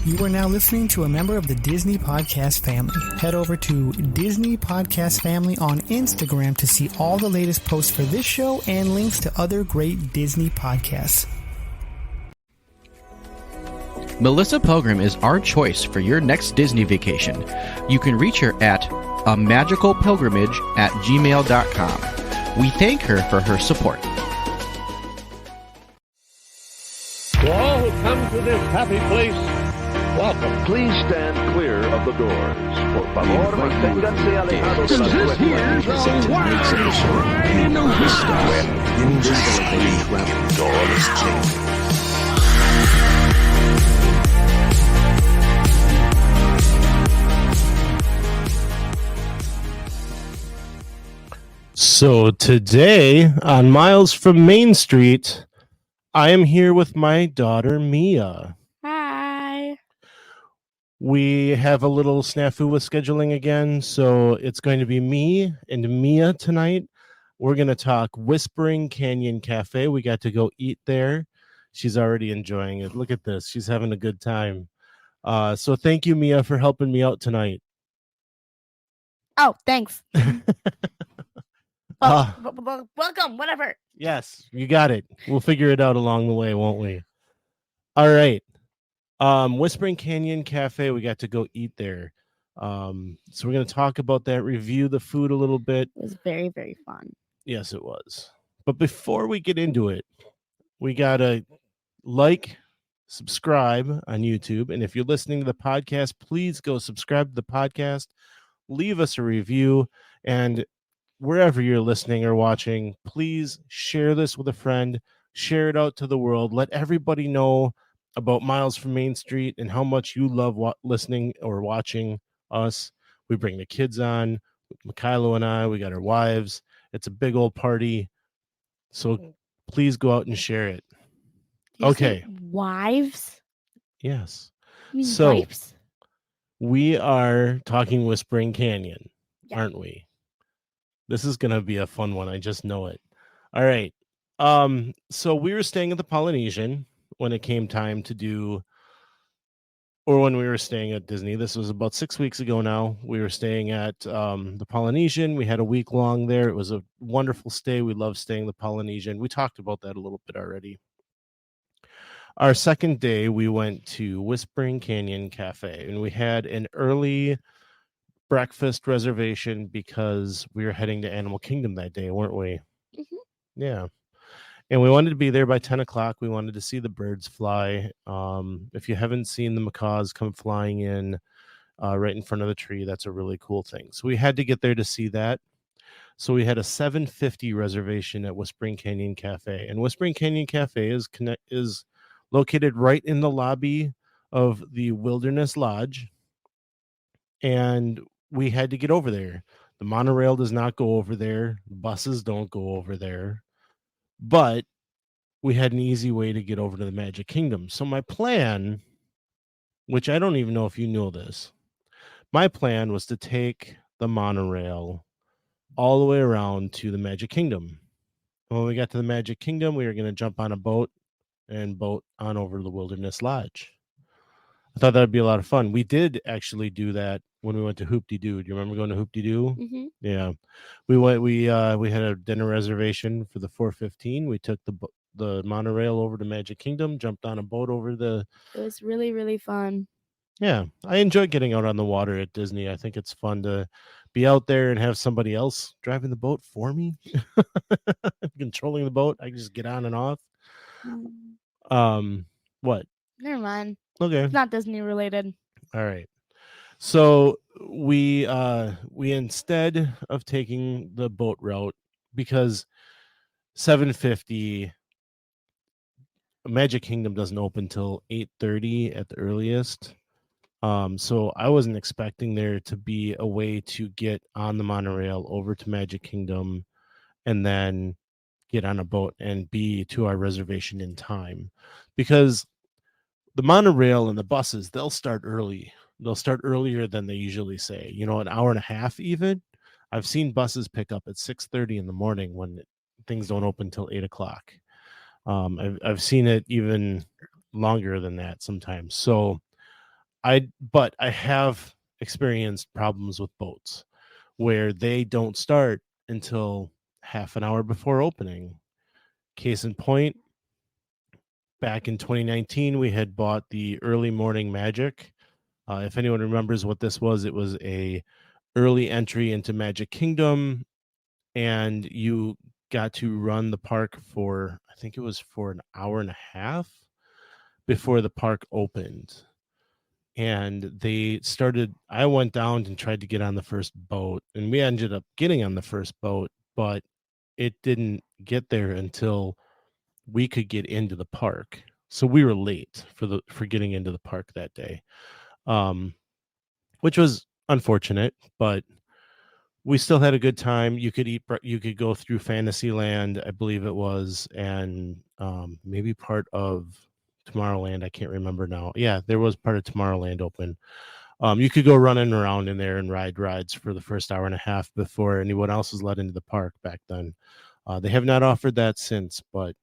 You are now listening to a member of the Disney Podcast family. Head over to Disney Podcast Family on Instagram to see all the latest posts for this show and links to other great Disney podcasts. Melissa Pilgrim is our choice for your next Disney vacation. You can reach her at amagicalpilgrimage@gmail.com. We thank her for her support. To all who come to this happy place, welcome. Please stand clear of the doors. Por favor, manténganse alejados de las This here's a wild ride in the wilderness. Indiscipline travel doors change. So today on Miles from Main Street, I am here with my daughter, Mia. Hi. We have a little snafu with scheduling again, so it's going to be me and Mia tonight. We're going to talk Whispering Canyon Cafe. We got to go eat there. She's already enjoying it. Look at this. She's having a good time. So thank you, Mia, for helping me out tonight. Oh, thanks. Welcome, whatever. Yes, you got it. We'll figure it out along the way, won't we? All right. Whispering Canyon Cafe, we got to go eat there. So we're going to talk about that, review the food a little bit. It was very, very fun. Yes, it was. But before we get into it, we got to subscribe on YouTube. And if you're listening to the podcast, please go subscribe to the podcast, leave us a review, and wherever you're listening or watching, please share this with a friend, share it out to the world. Let everybody know about Miles from Main Street and how much you love listening or watching us. We bring the kids on, Mikhailo and I, we got our wives. It's a big old party. So please go out and share it. Okay. Wives? Yes. You mean So wives? we are talking Whispering Canyon, Yeah. aren't we? This is going to be a fun one. I just know it. All right. So we were staying at the Polynesian when it came time to do, or when we were staying at Disney. This was about 6 weeks ago now. We were staying at the Polynesian. We had a week long there. It was a wonderful stay. We love staying at the Polynesian. We talked about that a little bit already. Our second day, we went to Whispering Canyon Cafe, and we had an early breakfast reservation because we were heading to Animal Kingdom that day, weren't we? Mm-hmm. Yeah. And we wanted to be there by 10 o'clock. We wanted to see the birds fly. If you haven't seen the macaws come flying in right in front of the tree, that's a really cool thing. So we had to get there to see that. So we had a 7:50 reservation at Whispering Canyon Cafe. And Whispering Canyon Cafe is located right in the lobby of the Wilderness Lodge. And we had to get over there. The monorail does not go over there. Buses don't go over there. But we had an easy way to get over to the Magic Kingdom. So my plan, which I don't even know if you know this, my plan was to take the monorail all the way around to the Magic Kingdom. When we got to the Magic Kingdom, we were going to jump on a boat and boat on over to the Wilderness Lodge. I thought that would be a lot of fun. We did actually do that when we went to Hoop-de-Doo. Do you remember going to Hoop-de-Doo? Mm-hmm. Yeah. We went. We had a dinner reservation for the 4:15. We took the monorail over to Magic Kingdom, jumped on a boat over the. It was really, really fun. Yeah, I enjoy getting out on the water at Disney. I think it's fun to be out there and have somebody else driving the boat for me, controlling the boat. I can just get on and off. What? Never mind. Okay. It's not Disney related. All right. So we instead of taking the boat route, because 7:50 Magic Kingdom doesn't open till 8:30 at the earliest. So I wasn't expecting there to be a way to get on the monorail over to Magic Kingdom and then get on a boat and be to our reservation in time, because the monorail and the buses, they'll start early. They'll start earlier than they usually say, an hour and a half even. I've seen buses pick up at 6:30 in the morning when things don't open till 8 o'clock. I've seen it even longer than that sometimes. So but I have experienced problems with boats where they don't start until half an hour before opening. Case in point, back in 2019, we had bought the Early Morning Magic. If anyone remembers what this was, it was a early entry into Magic Kingdom, and you got to run the park for, I think it was for an hour and a half before the park opened. And I went down and tried to get on the first boat, and we ended up getting on the first boat, but it didn't get there until we could get into the park. So we were late for getting into the park that day. Which was unfortunate, but we still had a good time. You could go through Fantasyland, I believe it was, and maybe part of Tomorrowland. I can't remember now. Yeah, there was part of Tomorrowland open. You could go running around in there and ride rides for the first hour and a half before anyone else was let into the park back then. They have not offered that since, but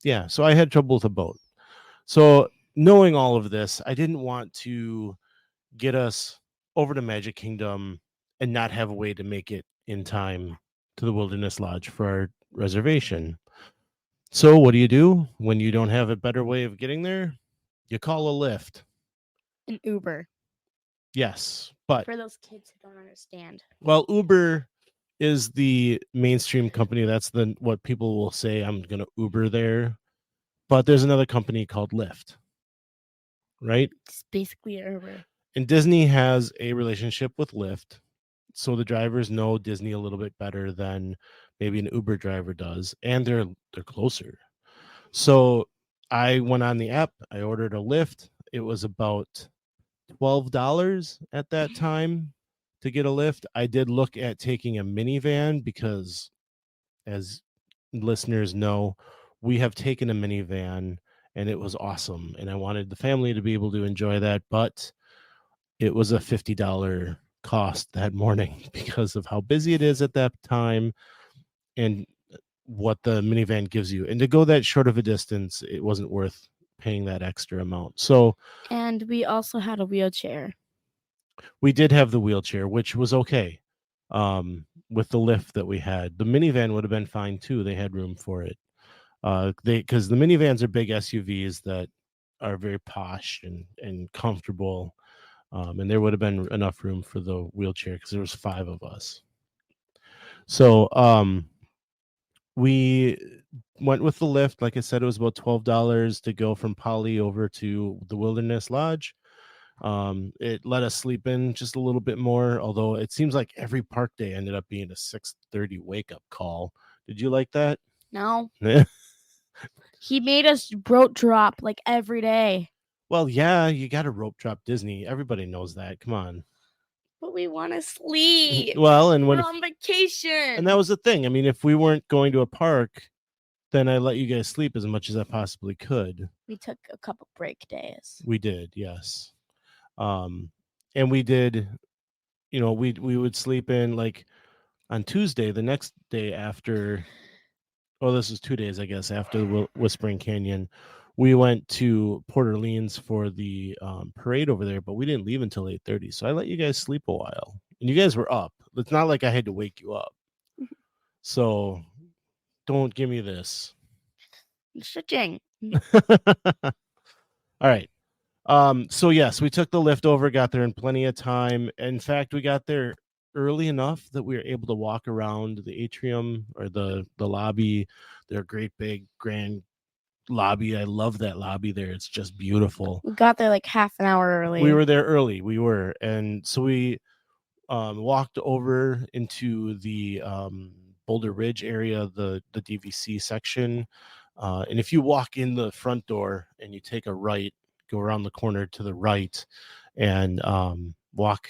yeah, so I had trouble with a boat. So knowing all of this, I didn't want to get us over to Magic Kingdom and not have a way to make it in time to the Wilderness Lodge for our reservation. So what do you do when you don't have a better way of getting there? You call a Lyft. An Uber. Yes, but For those kids who don't understand. well, Uber is the mainstream company. That's what people will say, I'm going to Uber there. But there's another company called Lyft, right? It's basically an Uber. And Disney has a relationship with Lyft, so the drivers know Disney a little bit better than maybe an Uber driver does, and they're closer. So I went on the app, I ordered a Lyft. It was about $12 at that time to get a Lyft. I did look at taking a minivan because, as listeners know, we have taken a minivan and it was awesome, and I wanted the family to be able to enjoy that, but it was a $50 cost that morning because of how busy it is at that time and what the minivan gives you. And to go that short of a distance, it wasn't worth paying that extra amount. So, and we also had a wheelchair. We did have the wheelchair, which was okay. With the Lyft that we had, the minivan would have been fine too. They had room for it. Because the minivans are big SUVs that are very posh and comfortable. And there would have been enough room for the wheelchair because there was 5 of us. So we went with the Lyft. Like I said, it was about $12 to go from Poly over to the Wilderness Lodge. It let us sleep in just a little bit more, although it seems like every park day ended up being a 6:30 wake up call. Did you like that? No. He made us rope drop like every day. Well, yeah, you got to rope drop Disney. Everybody knows that. Come on. But we want to sleep. Well, and we're on vacation. And that was the thing. I mean, if we weren't going to a park, then I let you guys sleep as much as I possibly could. We took a couple break days. We did, yes. And we did, we would sleep in like on Tuesday, the next day after. Oh, this was 2 days, I guess, after the Whispering Canyon. We went to Port Orleans for the parade over there, but we didn't leave until 8:30. So I let you guys sleep a while, and you guys were up. It's not like I had to wake you up. So don't give me this. Shitting. All right. So yes, we took the Lyft over, got there in plenty of time. In fact, we got there early enough that we were able to walk around the atrium or the lobby. They're a great big grand lobby. I love that lobby there. It's just beautiful. We got there like half an hour early. We were there early. We were. And so we walked over into the Boulder Ridge area, the DVC section. And if you walk in the front door and you take a right, go around the corner to the right and walk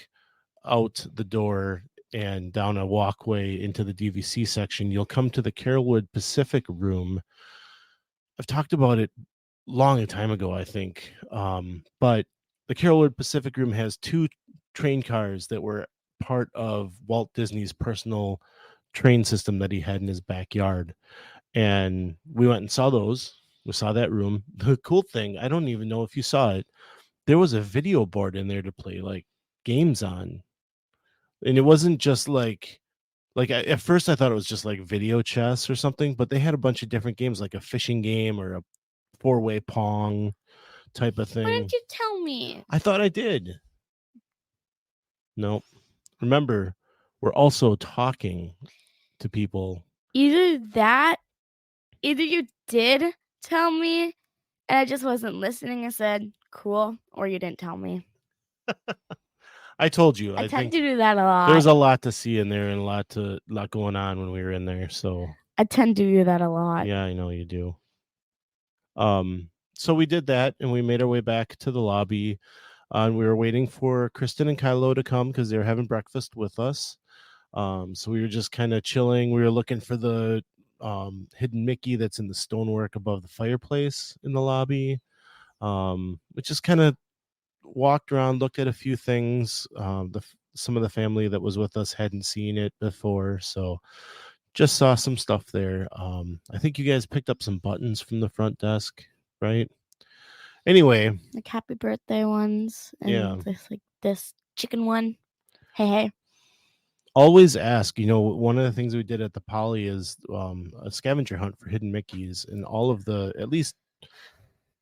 out the door and down a walkway into the DVC section, you'll come to the Carolwood Pacific room. I've talked about it long time ago, I think. But the Carolwood Pacific room has 2 train cars that were part of Walt Disney's personal train system that he had in his backyard. And we went and saw those. We saw that room. The cool thing, I don't even know if you saw it, there was a video board in there to play like games on, and it wasn't just like at first I thought it was just like video chess or something, but they had a bunch of different games, like a fishing game or a 4-way pong type of Why thing. didn't you tell me? I thought I did. Nope. Remember, we're also talking to people. Either you did tell me and I just wasn't listening and said, cool, or you didn't tell me. I told you. I think tend to do that a lot. there was a lot to see in there and a lot going on when we were in there. So I tend to do that a lot. yeah, I know you do. So we did that and we made our way back to the lobby. And we were waiting for Kristen and Kylo to come because they were having breakfast with us. So we were just kind of chilling. We were looking for the hidden Mickey that's in the stonework above the fireplace in the lobby. We just kind of walked around, looked at a few things. Some of the family that was with us hadn't seen it before, so just saw some stuff there. I think you guys picked up some buttons from the front desk, right? Anyway, like happy birthday ones, and yeah, this chicken one. Hey. Always ask. One of the things we did at the Poly is a scavenger hunt for hidden Mickeys, and all of the at least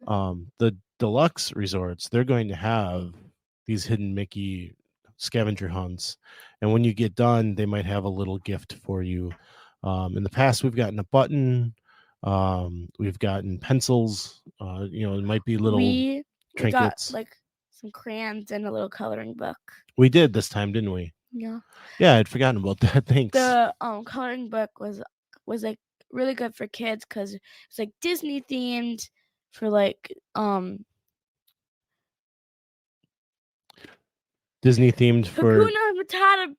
the deluxe resorts, they're going to have these hidden Mickey scavenger hunts, and when you get done they might have a little gift for you. In the past we've gotten a button, we've gotten pencils, it might be little trinkets. We got like some crayons and a little coloring book. We did this time, didn't we? Yeah, I'd forgotten about that. Thanks. The coloring book was like really good for kids because it's like Disney themed for like Disney themed for Hakuna Matata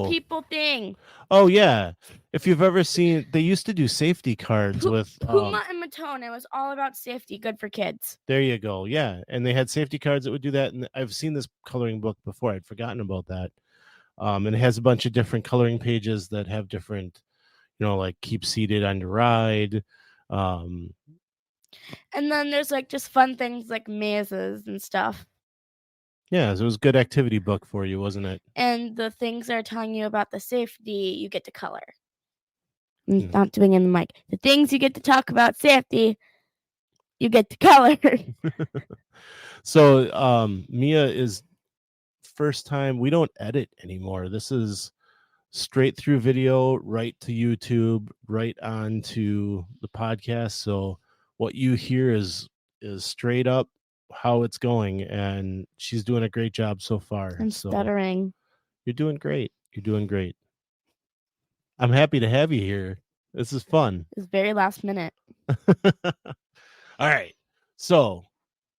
people thing. Oh yeah. If you've ever seen, they used to do safety cards with Puma and Matone. It was all about safety, good for kids. There you go. Yeah, and they had safety cards that would do that. And I've seen this coloring book before. I'd forgotten about that. And it has a bunch of different coloring pages that have different, like keep seated on your ride. And then there's like just fun things like mazes and stuff. Yeah, so it was a good activity book for you, wasn't it? And the things are telling you about the safety you get to color. I'm not doing it in the mic. The things you get to talk about safety, you get to color. So Mia is first time. We don't edit anymore. This is straight through video, right to YouTube, right onto the podcast. So what you hear is straight up how it's going, and she's doing a great job so far. I'm stuttering. You're doing great. I'm happy to have you here. This is fun. It's very last minute. All right. So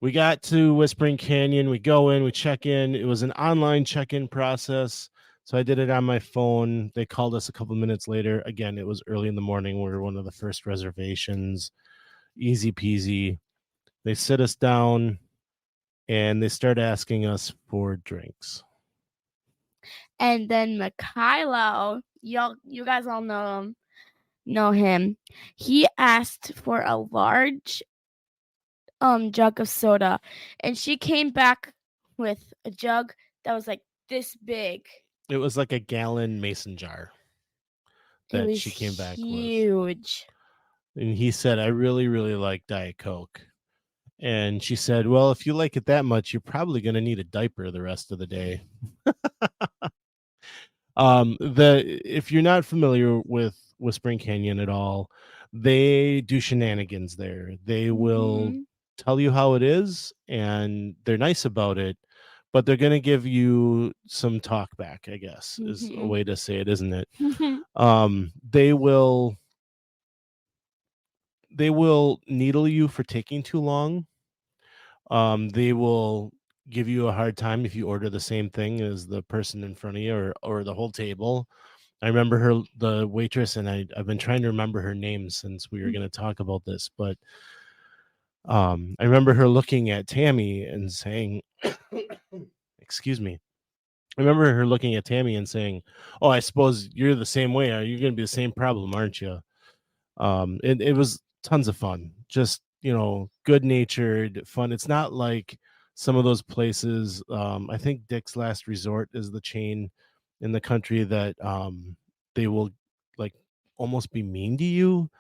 we got to Whispering Canyon. We go in, we check in. It was an online check-in process. So I did it on my phone. They called us a couple minutes later. Again, it was early in the morning. We were one of the first reservations. Easy peasy. They sit us down and they start asking us for drinks. And then Mikhailo, you guys all know him. He asked for a large jug of soda, and she came back with a jug that was like this big. It was like a gallon mason jar that she came back with. Huge. And he said, I really, really like Diet Coke. And she said, well, if you like it that much, you're probably going to need a diaper the rest of the day. If you're not familiar with Whispering Canyon at all, they do shenanigans there. They will tell you how it is, and they're nice about it, but they're going to give you some talk back, I guess, is a way to say it, isn't it? They will needle you for taking too long. They will give you a hard time if you order the same thing as the person in front of you or the whole table. I remember the waitress, and I've been trying to remember her name since we were going to talk about this, but I remember her looking at Tammy and saying, excuse me. I remember her looking at Tammy and saying, oh, I suppose you're the same way. Are you going to be the same problem, aren't you? It was tons of fun. Just, good natured fun. It's not like some of those places, I think Dick's Last Resort is the chain in the country that they will like almost be mean to you,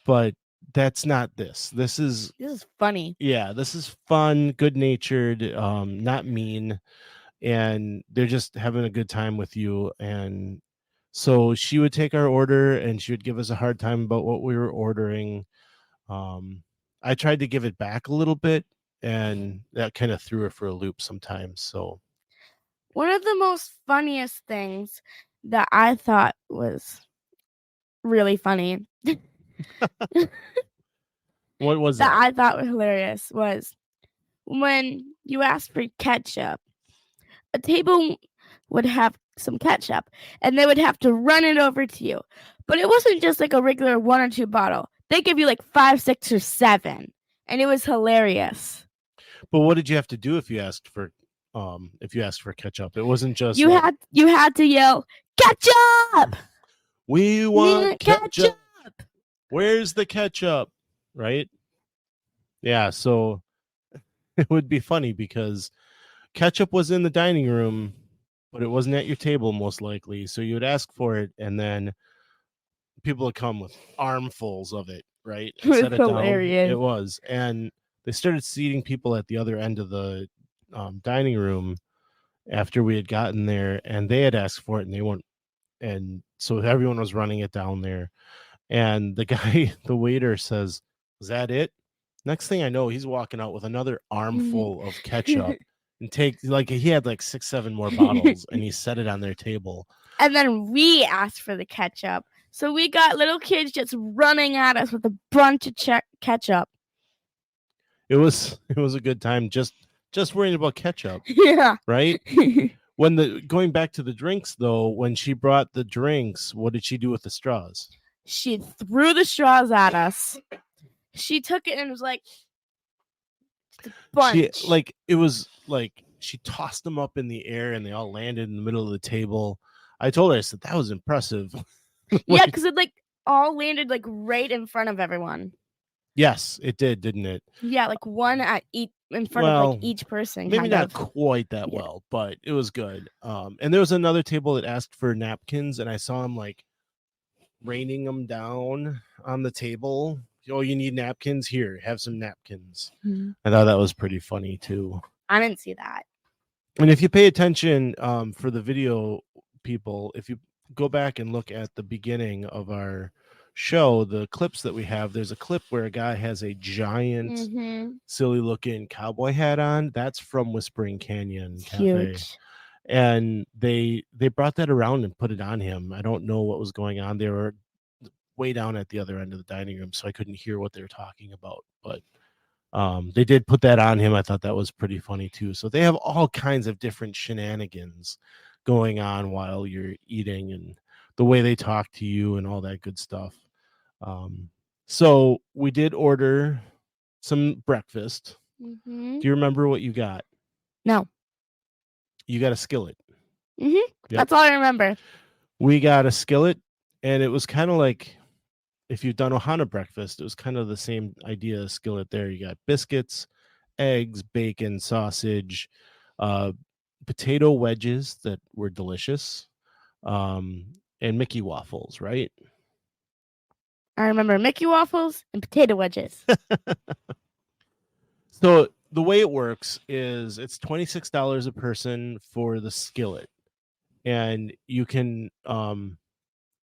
but that's not this. This is funny. Yeah, this is fun, good natured, not mean, and they're just having a good time with you. And so she would take our order and she would give us a hard time about what we were ordering. I tried to give it back a little bit, and that kind of threw her for a loop sometimes. So One of the most funniest things that I thought was really funny what was that that? I thought was hilarious was when you asked for ketchup, a table would have some ketchup and they would have to run it over to you. But it wasn't just like a regular 1 or 2 bottle. They give you like 5, 6, or 7. And it was hilarious. But what did you have to do if you asked for ketchup? It wasn't just You had to yell, "Ketchup! we want ketchup. Where's the ketchup?" Right? Yeah, so it would be funny because ketchup was in the dining room, but it wasn't at your table most likely. So you would ask for it, and then people would come with armfuls of it, right? It was Set it down. hilarious. It was, and they started seating people at the other end of the dining room after we had gotten there, and they had asked for it, and they weren't, and so everyone was running it down there. And the guy, the waiter, says, "Is that it?" Next thing I know, he's walking out with another armful of ketchup and he had like 6, 7 more bottles, and he set it on their table. And then we asked for the ketchup. So we got little kids just running at us with a bunch of ketchup. It was a good time just worrying about ketchup. Yeah. Right? Going back to the drinks though, when she brought the drinks, what did she do with the straws? She threw the straws at us. She took it and was like, just a bunch. She tossed them up in the air and they all landed in the middle of the table. I told her, I said, that was impressive. Yeah, because it like all landed like right in front of everyone. Yes, it did, didn't it? Yeah, like one at each in front of like each person. Maybe not quite that well, but it was good. And there was another table that asked for napkins, and I saw him like raining them down on the table. Oh, you need napkins? Here, have some napkins. Mm-hmm. I thought that was pretty funny too. I didn't see that. And if you pay attention, for the video people, if you go back and look at the beginning of our show, the clips that we have, there's a clip where a guy has a giant silly looking cowboy hat on. That's from Whispering Canyon Cafe. Huge. And they brought that around and put it on him. I don't know what was going on. They were way down at the other end of the dining room, so I couldn't hear what they were talking about, but they did put that on him. I thought that was pretty funny too. So they have all kinds of different shenanigans going on while you're eating, and the way they talk to you and all that good stuff. So we did order some breakfast. Do you remember what you got? No. You got a skillet. Yep. That's all I remember. We got a skillet, and it was kind of like, if you've done Ohana breakfast, it was kind of the same idea as skillet there. You got biscuits, eggs, bacon, sausage, potato wedges that were delicious, and Mickey Waffles, right? I remember Mickey Waffles and potato wedges. So the way it works is it's $26 a person for the skillet, and you can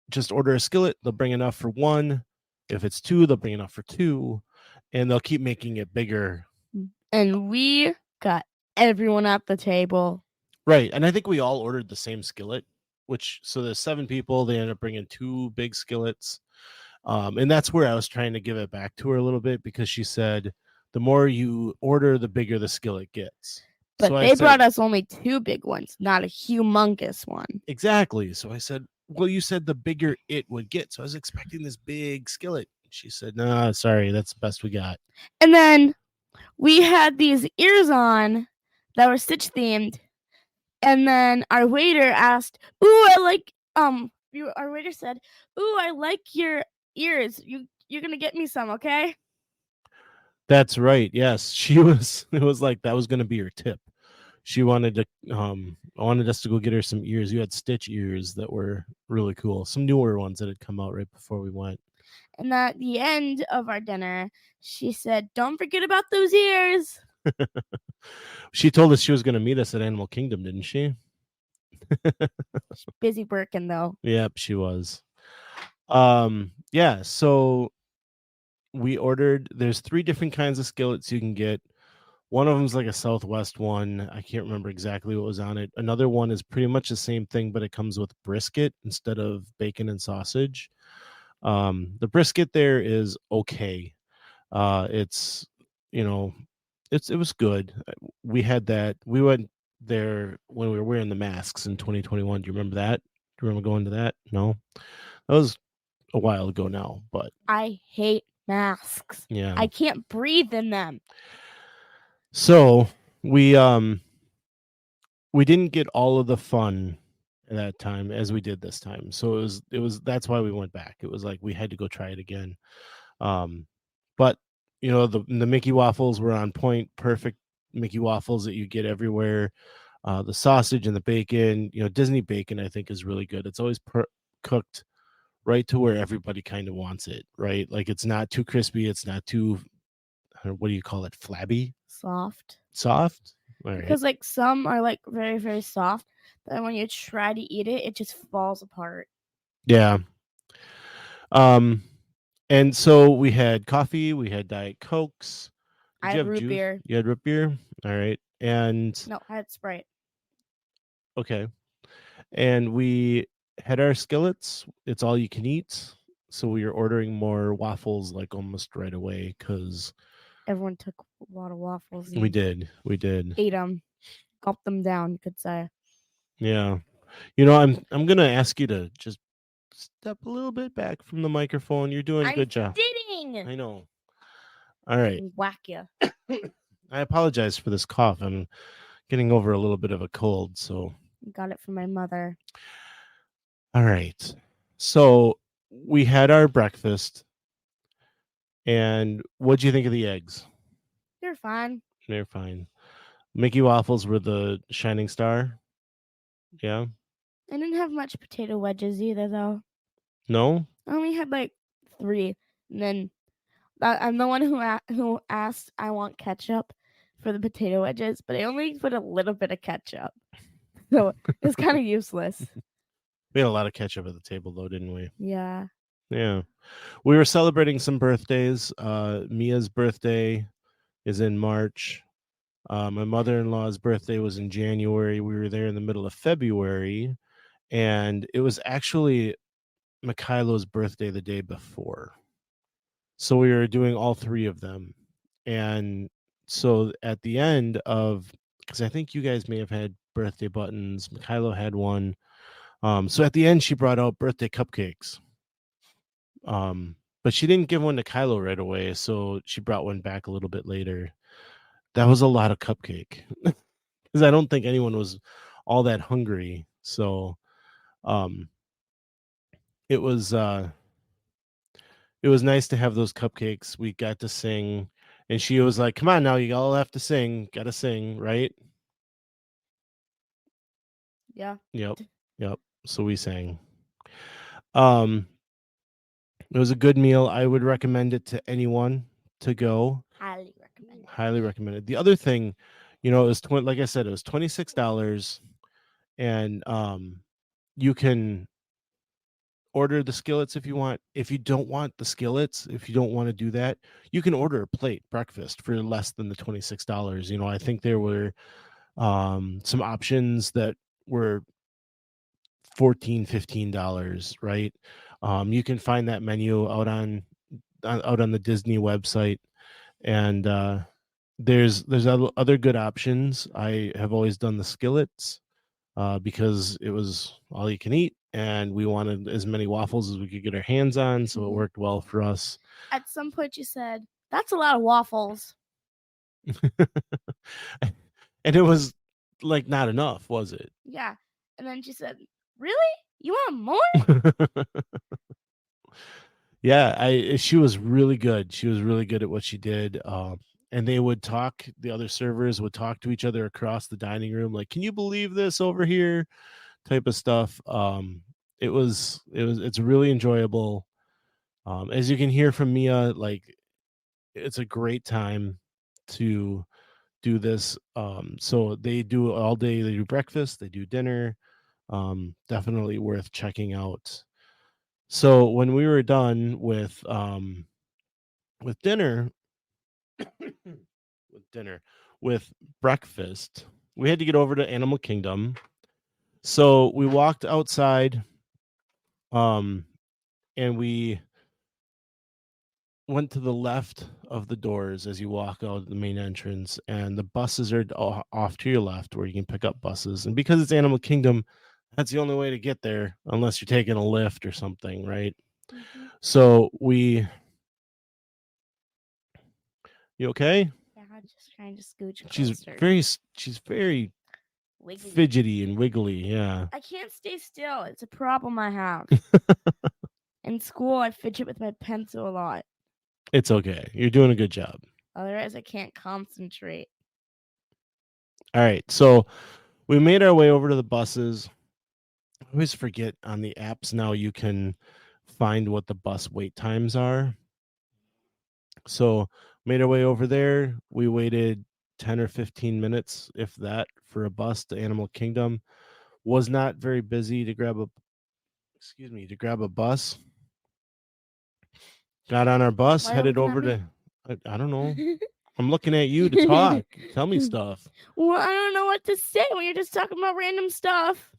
just order a skillet. They'll bring enough for one. If it's 2, they'll bring enough for 2, and they'll keep making it bigger. And we got everyone at the table. Right. And I think we all ordered the same skillet, so there's 7 people. They ended up bringing 2 big skillets. And that's where I was trying to give it back to her a little bit, because she said the more you order, the bigger the skillet gets. But so they brought us only 2 big ones, not a humongous one. Exactly. So I said, well, you said the bigger it would get. So I was expecting this big skillet. She said, no, sorry, that's the best we got. And then we had these ears on that were Stitch themed. And then our waiter asked, our waiter said, "Ooh, I like your ears. You're going to get me some, okay?" That's right. Yes, she was. It was like that was going to be her tip. She wanted to. Wanted us to go get her some ears. You had Stitch ears that were really cool. Some newer ones that had come out right before we went. And at the end of our dinner, she said, "Don't forget about those ears." She told us she was going to meet us at Animal Kingdom, didn't she? She's busy working though. Yep, she was. Yeah, so we ordered, there's 3 different kinds of skillets you can get. One of them's like a Southwest one. I can't remember exactly what was on it. Another one is pretty much the same thing, but it comes with brisket instead of bacon and sausage. The brisket there is okay. It's, you know, it was good. We had that. We went there when we were wearing the masks in 2021. Do you remember that? Do you remember going to that? No, that was a while ago now. But I hate masks. yeah, I can't breathe in them. so we didn't get all of the fun at that time as we did this time. So it was that's why we went back. It was like we had to go try it again. But you know, the Mickey Waffles were on point, perfect Mickey Waffles that you get everywhere. The sausage and the bacon, you know, Disney bacon, I think is really good. It's always cooked right to where everybody kind of wants it, right? Like it's not too crispy, it's not too, what do you call it, flabby, Soft. All right. Because like some are like very, very soft, but when you try to eat it, it just falls apart. Yeah. And so we had coffee, we had Diet Cokes. I had root beer. You had root beer? All right. And No, I had Sprite. okay. And we had our skillets. It's all you can eat. So we were ordering more waffles like almost right away because Everyone took a lot of waffles. we did. Ate them, gulped them down, you could say. Yeah. You know, I'm gonna ask you to just step a little bit back from the microphone. You're doing a good job. Sitting. I know. All right. Whack you. I apologize for this cough. I'm getting over a little bit of a cold, so Got it from my mother. all right. So we had our breakfast, and what'd you think of the eggs? They're fine. They're fine. Mickey Waffles were the shining star. Yeah. I didn't have much potato wedges either, though. No. I only had like 3, and then I'm the one who asked I want ketchup for the potato wedges, but I only put a little bit of ketchup, so it's kind of useless. We had a lot of ketchup at the table, though, didn't we? Yeah. Yeah. We were celebrating some birthdays. Mia's birthday is in March. My mother-in-law's birthday was in January. We were there in the middle of February, and it was actually Mikhailo's birthday the day before. So we were doing all 3 of them. And so at the end of, because I think you guys may have had birthday buttons, Mikhailo had one. So at the end, she brought out birthday cupcakes. But she didn't give one to Kylo right away, so she brought one back a little bit later. That was a lot of cupcake because I don't think anyone was all that hungry. So it was nice to have those cupcakes. We got to sing, and she was like, "Come on now, you all have to sing. Got to sing, right?" Yeah. Yep. So we sang. It was a good meal. I would recommend it to anyone to go. Highly recommend it. Highly recommend it. The other thing, you know, it was like I said, it was $26, and you can order the skillets if you want. If you don't want the skillets, if you don't want to do that, you can order a plate breakfast for less than the $26. You know, I think there were some options that were $14-15, right? You can find that menu out on the Disney website, and there's other good options. I have always done the skillets because it was all you can eat, and we wanted as many waffles as we could get our hands on, so it worked well for us. At some point, you said, "That's a lot of waffles." And it was like not enough, was it? Yeah. And then she said, "Really? You want more?" Yeah, she was really good. She was really good at what she did. And they would talk, the other servers would talk to each other across the dining room, like, can you believe this over here? Type of stuff. It's really enjoyable. As you can hear from Mia, like, it's a great time to do this. So they do all day, they do breakfast, they do dinner. Definitely worth checking out. So when we were done with dinner, with dinner, with breakfast, we had to get over to Animal Kingdom. So we walked outside, um, and we went to the left of the doors as you walk out the main entrance, and the buses are off to your left where you can pick up buses. And because it's Animal Kingdom, that's the only way to get there unless you're taking a Lyft or something, right? Mhm. So we, you okay? Yeah, I'm just trying to scooch She's closer. very Wiggly. fidgety and wiggly. Yeah. I can't stay still. It's a problem I have. In school, I fidget with my pencil a lot. It's okay. You're doing a good job. Otherwise, I can't concentrate. All right. So we made our way over to the buses. I always forget on the apps now you can find what the bus wait times are. So made our way over there. We waited 10 or 15 minutes, if that, for a bus to Animal Kingdom. Was not very busy to grab a bus. Got on our bus, Why are you headed looking at over me? to I don't know. I'm looking at you to talk. Tell me stuff. Well, I don't know what to say when you're just talking about random stuff.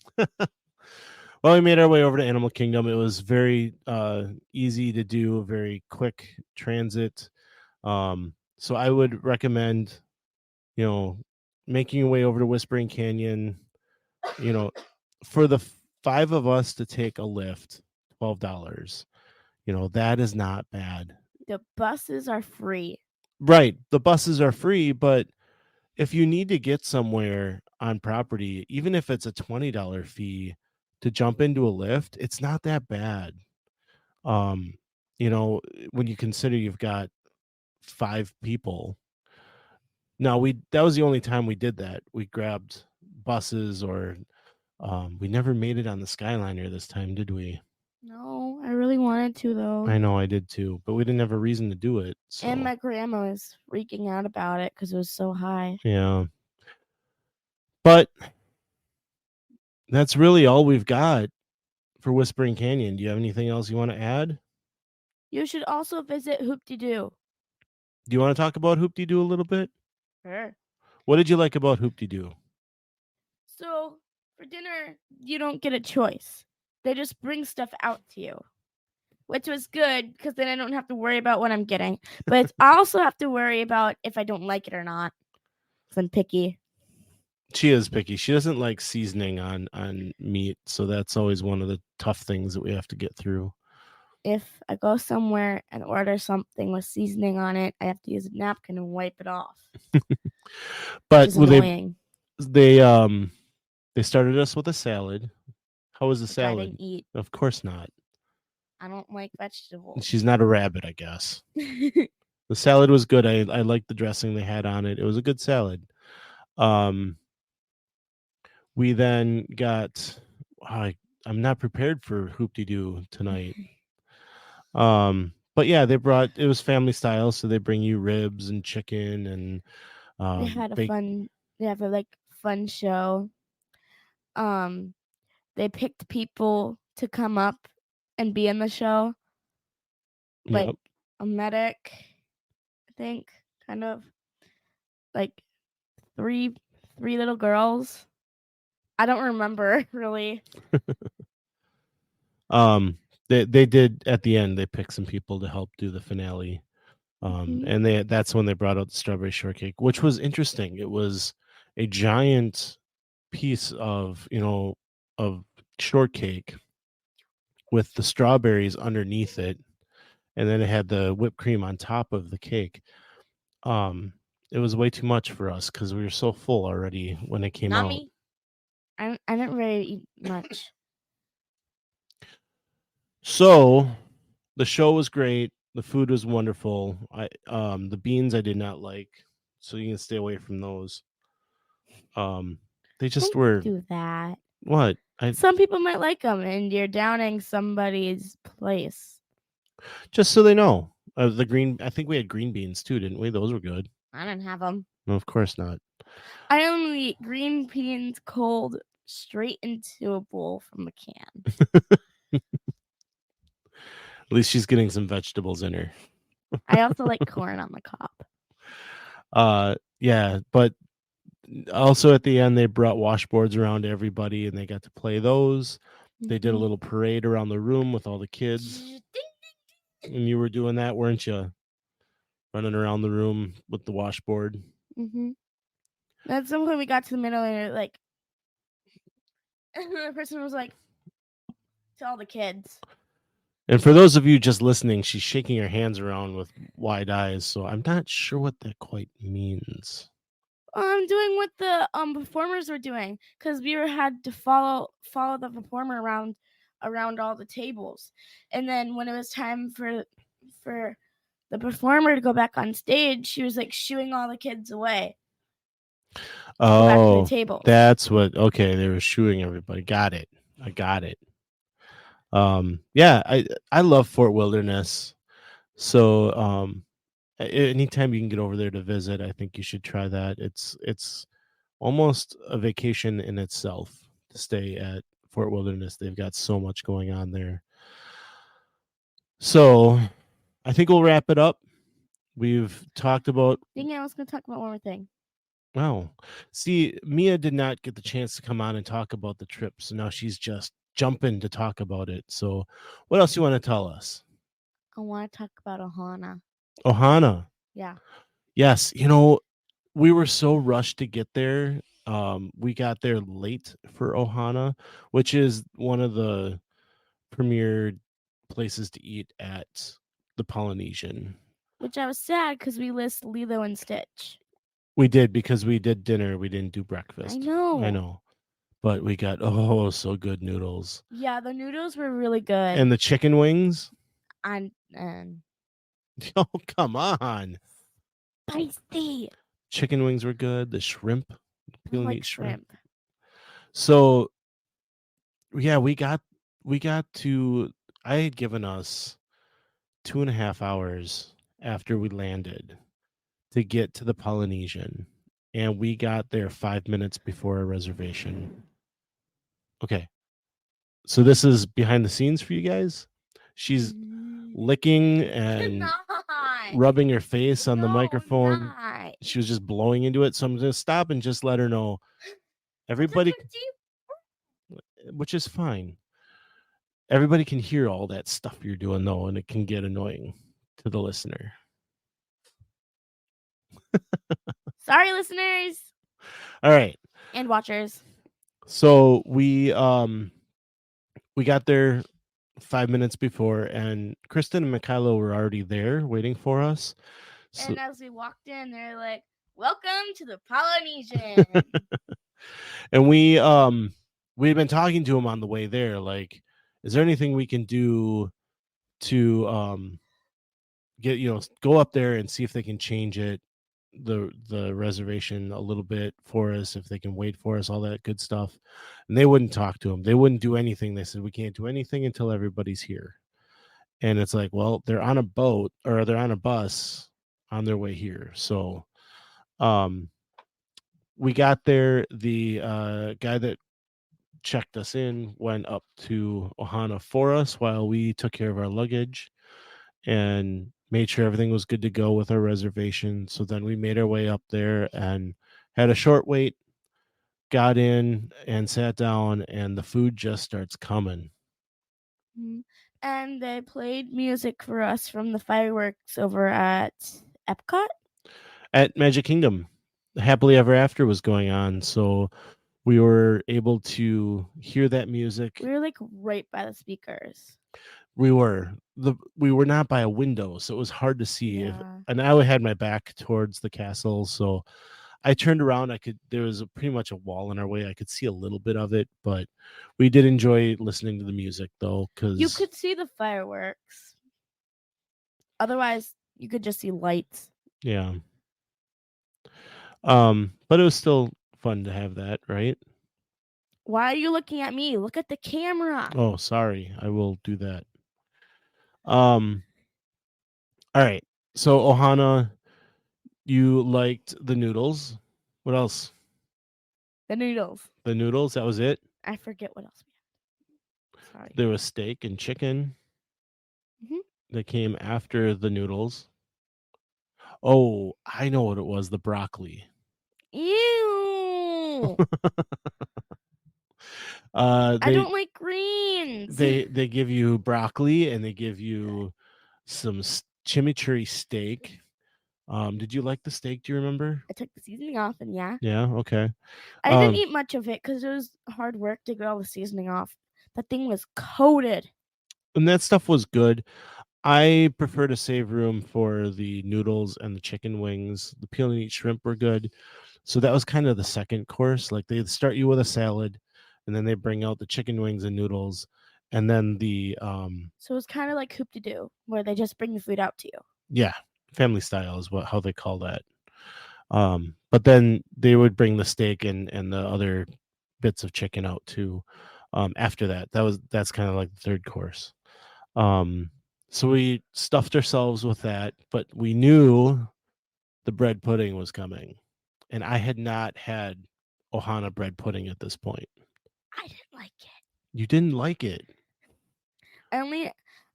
Well, we made our way over to Animal Kingdom. It was very easy to do, very quick transit. So I would recommend, making your way over to Whispering Canyon. For the 5 of us to take a Lyft, $12. That is not bad. The buses are free. Right. The buses are free, but if you need to get somewhere on property, even if it's a $20 fee to jump into a Lyft, it's not that bad. Um, when you consider you've got 5 people. Now that was the only time we did that. We grabbed buses or we never made it on the Skyliner this time, did we? No, I really wanted to though. I know I did too, but we didn't have a reason to do it. So And my grandma was freaking out about it because it was so high. yeah. But that's really all we've got for Whispering Canyon. Do you have anything else you want to add? You should also visit Hoop-de-Doo. Do you want to talk about Hoop-de-Doo a little bit? Sure. What did you like about Hoop-de-Doo? So for dinner, you don't get a choice. They just bring stuff out to you, which was good because then I don't have to worry about what I'm getting. But I also have to worry about if I don't like it or not. Because I'm picky. She is picky. She doesn't like seasoning on meat, so that's always one of the tough things that we have to get through. If I go somewhere and order something with seasoning on it, I have to use a napkin and wipe it off. But Which is annoying. they started us with a salad. How was the Which I salad? didn't eat. Of course not. I don't like vegetables. She's not a rabbit, I guess. The salad was good. I liked the dressing they had on it. It was a good salad. We then got I'm not prepared for Hoop-de-Doo tonight. But yeah, it was family style, so they bring you ribs and chicken and they had a fun show. They picked people to come up and be in the show. Like a medic, I think, kind of like three little girls. I don't remember really. They did at the end. They picked some people to help do the finale, and that's when they brought out the strawberry shortcake, which was interesting. It was a giant piece of shortcake with the strawberries underneath it, and then it had the whipped cream on top of the cake. It was way too much for us because we were so full already when it came out. Not me. I didn't really eat much. So The show was great. The food was wonderful. The beans I did not like, so you can stay away from those. They just Don't were do that. what? Some people might like them, and you're downing somebody's place. Just so they know. The green. I think we had green beans too, didn't we? Those were good. I didn't have them. No, of course not. I only eat green beans cold straight into a bowl from a can. At least she's getting some vegetables in her. I also like corn on the cob. Yeah, but also at the end they brought washboards around to everybody and they got to play those. They did a little parade around the room with all the kids. And you were doing that, weren't you? Running around the room with the washboard. Mm-hmm. At some point we got to the middle and like the person was like to all the kids. And for those of you just listening, she's shaking her hands around with wide eyes, so I'm not sure what that quite means. I'm doing what the performers were doing because we had to follow the performer around all the tables, and then when it was time for the performer to go back on stage, she was like shooing all the kids away. Oh, back to the tables. That's what. Okay, they were shooing everybody. Got it. I got it. Yeah, I love Fort Wilderness. So anytime you can get over there to visit, I think you should try that. It's almost a vacation in itself to stay at Fort Wilderness. They've got so much going on there. So I think we'll wrap it up. We've talked about. Dang it, I was going to talk about one more thing. Wow. See, Mia did not get the chance to come on and talk about the trip, so now she's just jumping to talk about it. So what else you want to tell us? I want to talk about Ohana. Ohana. Yeah. Yes. We were so rushed to get there. We got there late for Ohana, which is one of the premier places to eat at the Polynesian. Which I was sad because we list Lilo and Stitch. We did because we did dinner. We didn't do breakfast. I know. But we got so good noodles. Yeah, the noodles were really good. And the chicken wings. And oh, come on. Spicy. Chicken wings were good. The shrimp. I like shrimp. So yeah, we got to. I had given us 2.5 hours after we landed to get to the Polynesian, and we got there 5 minutes before our reservation. Okay, so this is behind the scenes for you guys. She's licking and rubbing her face on the microphone. Not. She was just blowing into it, so I'm going to stop and just let her know. Everybody, which is fine. Everybody can hear all that stuff you're doing, though, and it can get annoying to the listener. Sorry, listeners. All right. And watchers. So we got there 5 minutes before, and Kristen and Mikhailo were already there waiting for us. So, and as we walked in, they're like, "Welcome to the Polynesian." and we'd been talking to him on the way there, like, is there anything we can do to get go up there and see if they can change the reservation a little bit for us, if they can wait for us, all that good stuff. And they wouldn't talk to him. They wouldn't do anything. They said, we can't do anything until everybody's here. And it's like, well, they're on a boat or they're on a bus on their way here. So we got there. The guy that checked us in went up to Ohana for us while we took care of our luggage and made sure everything was good to go with our reservation. So then we made our way up there and had a short wait, got in and sat down, and the food just starts coming. And they played music for us from the fireworks over at Epcot? At Magic Kingdom. Happily Ever After was going on, so we were able to hear that music. We were like right by the speakers. We were not by a window, so it was hard to see. Yeah. And I had my back towards the castle, so I turned around. There was pretty much a wall in our way. I could see a little bit of it, but we did enjoy listening to the music, though, because you could see the fireworks. Otherwise, you could just see lights. Yeah. But it was still fun to have that, right? Why are you looking at me? Look at the camera. Oh, sorry. I will do that. All right. So Ohana, you liked the noodles. What else? The noodles. The noodles, that was it. I forget what else we had. Sorry. There was steak and chicken Mhm. that came after the noodles. Oh, I know what it was, the broccoli. Ew. I don't like greens. They give you broccoli and they give you some chimichurri steak. Did you like the steak? Do you remember? I took the seasoning off, and yeah. Yeah, okay. I didn't eat much of it because it was hard work to get all the seasoning off. That thing was coated. And that stuff was good. I prefer to save room for the noodles and the chicken wings. The peel and eat shrimp were good. So that was kind of the second course. Like they start you with a salad, and then they bring out the chicken wings and noodles, and then the So it's kind of like Hoop-de-Doo, where they just bring the food out to you. yeah, family style is how they call that. But then they would bring the steak and the other bits of chicken out too. After that, that's kind of like the third course. So we stuffed ourselves with that, but we knew the bread pudding was coming, and I had not had Ohana bread pudding at this point. I didn't like it. You didn't like it? I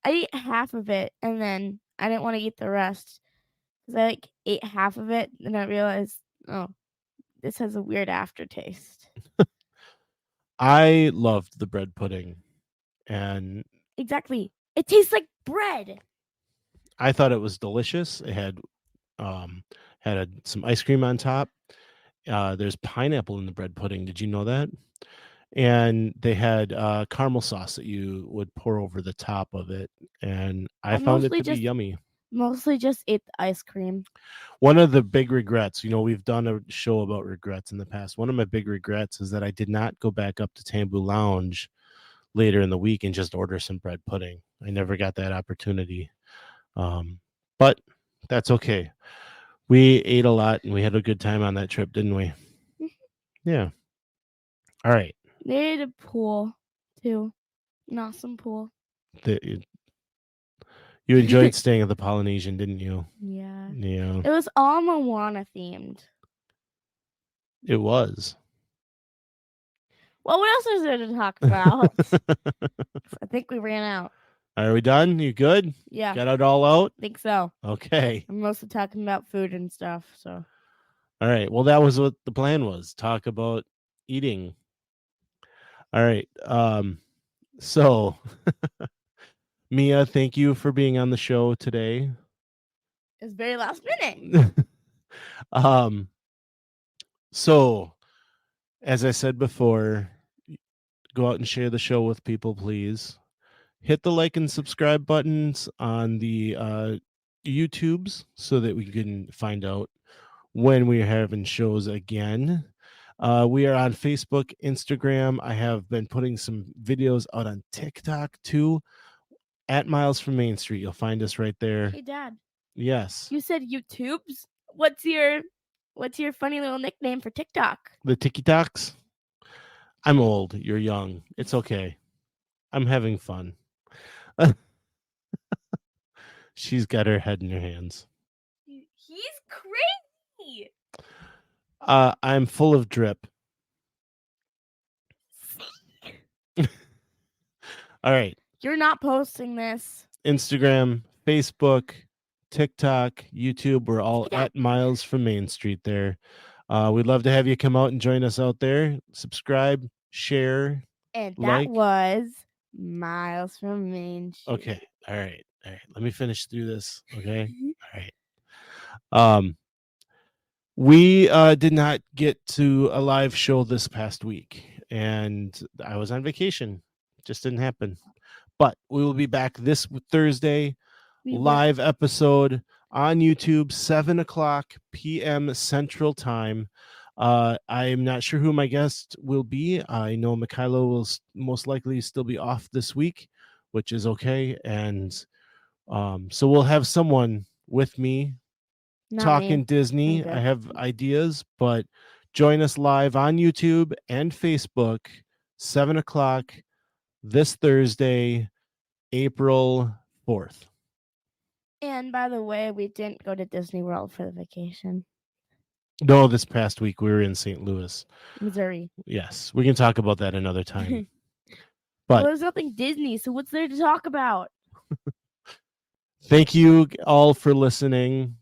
ate half of it, and then I didn't want to eat the rest because I ate half of it, and I realized, oh, this has a weird aftertaste. I loved the bread pudding, and exactly, it tastes like bread. I thought it was delicious. It had some ice cream on top. There's pineapple in the bread pudding. Did you know that? And they had caramel sauce that you would pour over the top of it, and I found it to be yummy. Mostly just ate the ice cream. One of the big regrets, we've done a show about regrets in the past. One of my big regrets is that I did not go back up to Tambu Lounge later in the week and just order some bread pudding. I never got that opportunity. But that's okay. We ate a lot and we had a good time on that trip, didn't we? Yeah. All right. They had a pool too. An awesome pool. You enjoyed staying at the Polynesian, didn't you? Yeah. Yeah. It was all Moana themed. It was. Well, what else is there to talk about? I think we ran out. Are we done? You good? Yeah. Got it all out? I think so. Okay. I'm mostly talking about food and stuff, so. All right. Well, that was what the plan was. Talk about eating. All right. So Mia, thank you for being on the show today. It's very last minute. So as I said before, go out and share the show with people, please. Hit the like and subscribe buttons on the YouTubes so that we can find out when we're having shows again. We are on Facebook, Instagram. I have been putting some videos out on TikTok too. At Miles from Main Street. You'll find us right there. Hey, Dad. Yes. You said YouTubes? What's your funny little nickname for TikTok? The TikToks? I'm old. You're young. It's okay. I'm having fun. She's got her head in her hands. He's crazy. I'm full of drip. All right. You're not posting this. Instagram, Facebook, TikTok, YouTube. We're all at Miles from Main Street there. We'd love to have you come out and join us out there. Subscribe, share. And that was Miles from Main Street. Okay. All right. Let me finish through this. Okay. All right. We did not get to a live show this past week, and I was on vacation. Just didn't happen. But we will be back this Thursday, live episode on YouTube, 7:00 p.m. Central Time. I'm not sure who my guest will be. I know Mikhailo will most likely still be off this week, which is okay. And So we'll have someone with me Not talking me. Disney. I'm I good. have ideas, but join us live on YouTube and Facebook, 7 o'clock this Thursday, April 4th. And by the way, we didn't go to Disney World for the vacation. No, this past week we were in St. Louis, Missouri. Yes, we can talk about that another time. Well, But there's nothing Disney, so what's there to talk about? thank you all for listening.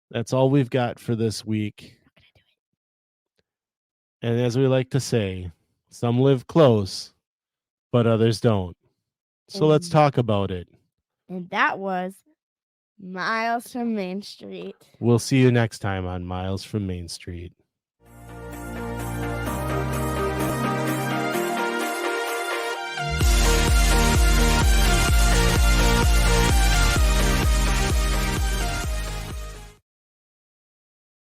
That's all we've got for this week. And as we like to say, some live close, but others don't. So let's talk about it. And that was Miles from Main Street. We'll see you next time on Miles from Main Street.